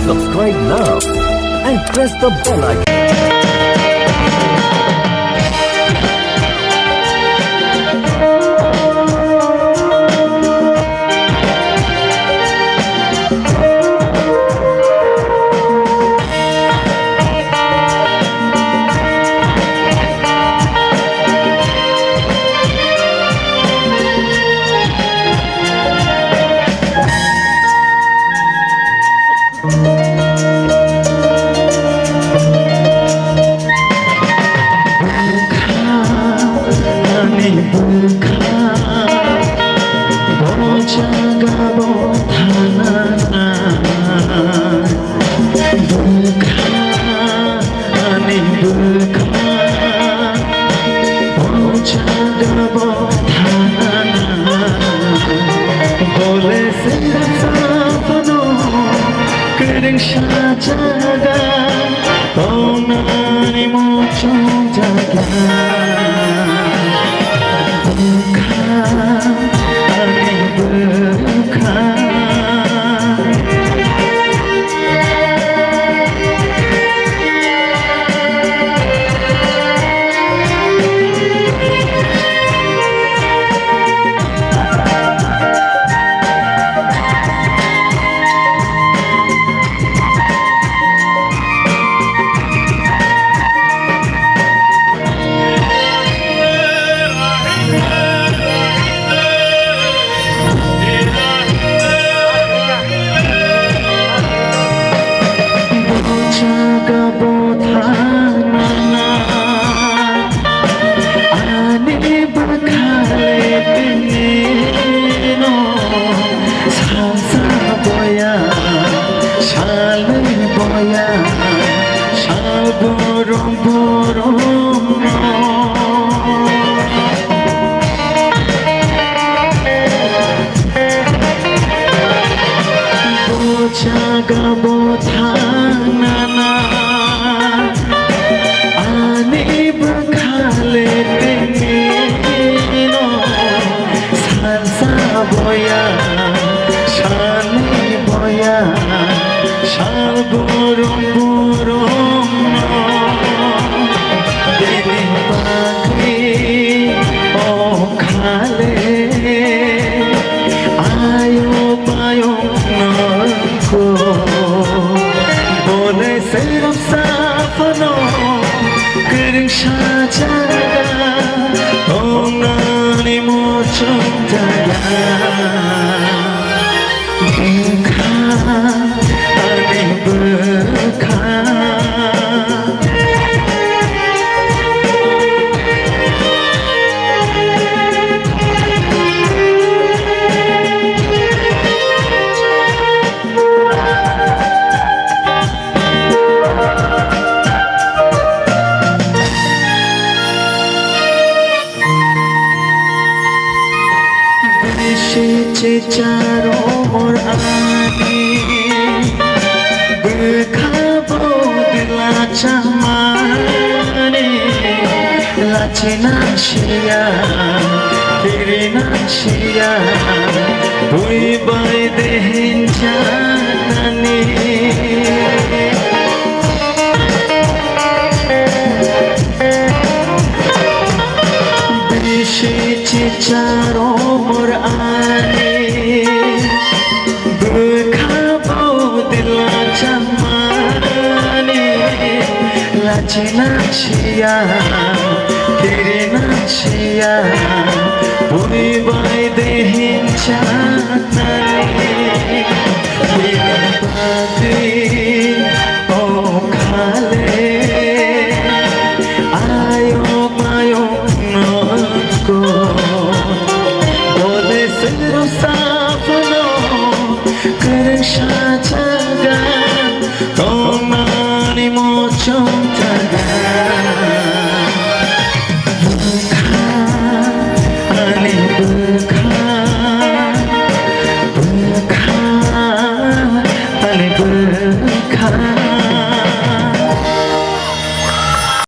Subscribe now and press the bell icon. Jaga, kau nani muncul jaga, bukan ani bukan. Jaga bothana ani berkale tenino salsa boya shani boya shal burung burung deni pagi oh khale ayo payo boleh serap sapno kering sajaga oh nani muncul jaga bukan ani bukan. Caro morani berkabo dilacamani lacina sia kirina sia bui bai dehin janani bisi caro morani lacina sia kirina sia bui bai dehin janani